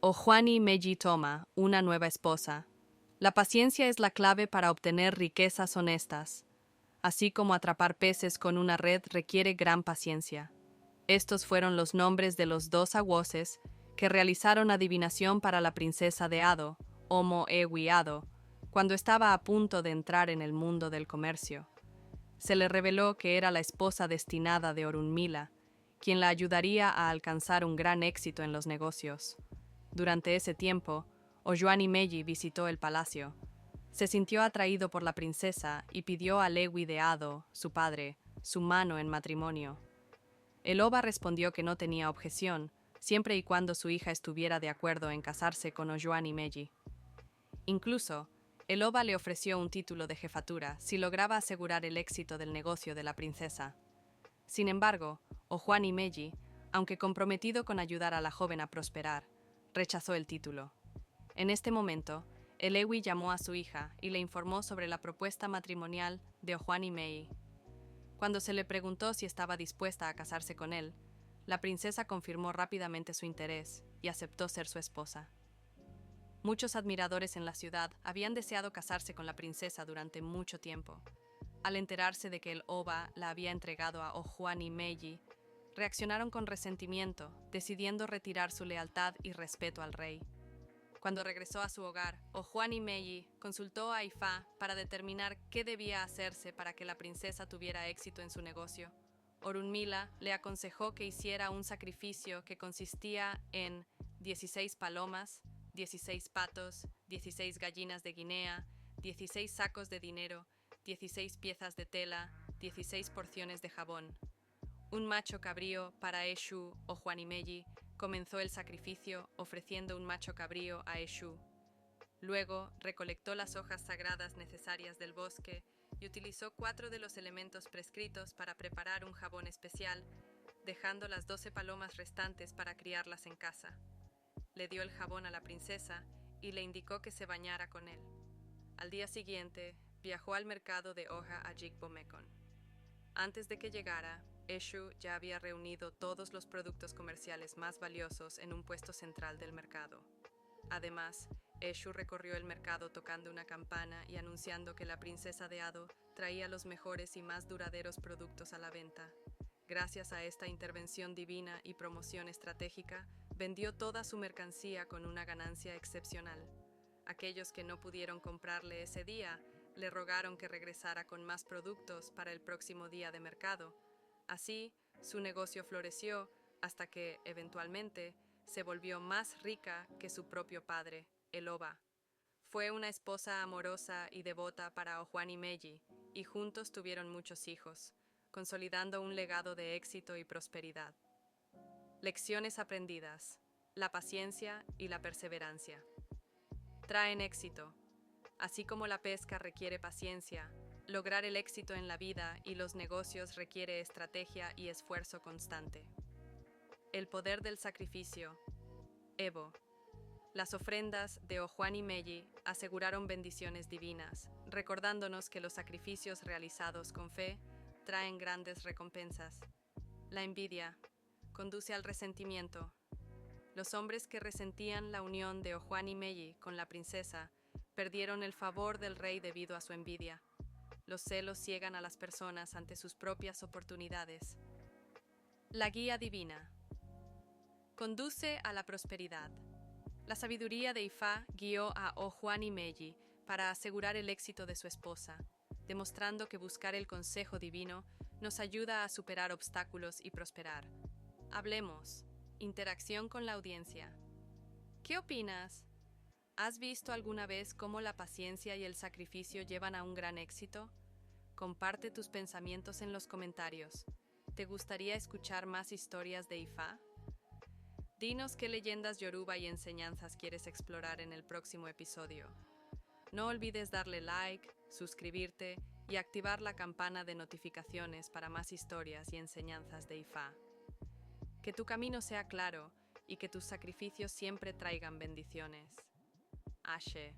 Ojuani Meji toma una nueva esposa. La paciencia es la clave para obtener riquezas honestas. Así como atrapar peces con una red requiere gran paciencia. Estos fueron los nombres de los dos agüoses que realizaron adivinación para la princesa de Ado, Omo Ewi Ado, cuando estaba a punto de entrar en el mundo del comercio. Se le reveló que era la esposa destinada de Orunmila, quien la ayudaría a alcanzar un gran éxito en los negocios. Durante ese tiempo, Ojuani Meji visitó el palacio. Se sintió atraído por la princesa y pidió a Lewi de Ado, su padre, su mano en matrimonio. El Oba respondió que no tenía objeción, siempre y cuando su hija estuviera de acuerdo en casarse con Ojuani Meji. Incluso, el Oba le ofreció un título de jefatura si lograba asegurar el éxito del negocio de la princesa. Sin embargo, Ojuani Meji, aunque comprometido con ayudar a la joven a prosperar, rechazó el título. En este momento, el Ewi llamó a su hija y le informó sobre la propuesta matrimonial de Ojuani Meji. Cuando se le preguntó si estaba dispuesta a casarse con él, la princesa confirmó rápidamente su interés y aceptó ser su esposa. Muchos admiradores en la ciudad habían deseado casarse con la princesa durante mucho tiempo. Al enterarse de que el Oba la había entregado a Ojuani Meji, reaccionaron con resentimiento, decidiendo retirar su lealtad y respeto al rey. Cuando regresó a su hogar, Ojuani Meji consultó a Ifá para determinar qué debía hacerse para que la princesa tuviera éxito en su negocio. Orunmila le aconsejó que hiciera un sacrificio que consistía en 16 palomas, 16 patos, 16 gallinas de Guinea, 16 sacos de dinero, 16 piezas de tela, 16 porciones de jabón. Un macho cabrío para Eshu o Juanimeji comenzó el sacrificio ofreciendo un macho cabrío a Eshu. Luego recolectó las hojas sagradas necesarias del bosque y utilizó 4 de los elementos prescritos para preparar un jabón especial, dejando las 12 palomas restantes para criarlas en casa. Le dio el jabón a la princesa y le indicó que se bañara con él. Al día siguiente, viajó al mercado de Oja a Jigbo-Mekon. Antes de que llegara, Eshu ya había reunido todos los productos comerciales más valiosos en un puesto central del mercado. Además, Eshu recorrió el mercado tocando una campana y anunciando que la princesa de Ado traía los mejores y más duraderos productos a la venta. Gracias a esta intervención divina y promoción estratégica, vendió toda su mercancía con una ganancia excepcional. Aquellos que no pudieron comprarle ese día, le rogaron que regresara con más productos para el próximo día de mercado. Así, su negocio floreció hasta que, eventualmente, se volvió más rica que su propio padre, el Oba. Fue una esposa amorosa y devota para Ojuani Meji, y juntos tuvieron muchos hijos, consolidando un legado de éxito y prosperidad. Lecciones aprendidas: la paciencia y la perseverancia traen éxito. Así como la pesca requiere paciencia, lograr el éxito en la vida y los negocios requiere estrategia y esfuerzo constante. El poder del sacrificio. Evo. Las ofrendas de Ojuani Meji aseguraron bendiciones divinas, recordándonos que los sacrificios realizados con fe traen grandes recompensas. La envidia conduce al resentimiento. Los hombres que resentían la unión de Ojuani Meji con la princesa perdieron el favor del rey debido a su envidia. Los celos ciegan a las personas ante sus propias oportunidades. La guía divina conduce a la prosperidad. La sabiduría de Ifá guió a Ojuani Meji para asegurar el éxito de su esposa, demostrando que buscar el consejo divino nos ayuda a superar obstáculos y prosperar. Hablemos. Interacción con la audiencia. ¿Qué opinas? ¿Has visto alguna vez cómo la paciencia y el sacrificio llevan a un gran éxito? Comparte tus pensamientos en los comentarios. ¿Te gustaría escuchar más historias de Ifá? Dinos qué leyendas yoruba y enseñanzas quieres explorar en el próximo episodio. No olvides darle like, suscribirte y activar la campana de notificaciones para más historias y enseñanzas de Ifá. Que tu camino sea claro y que tus sacrificios siempre traigan bendiciones. Ashe.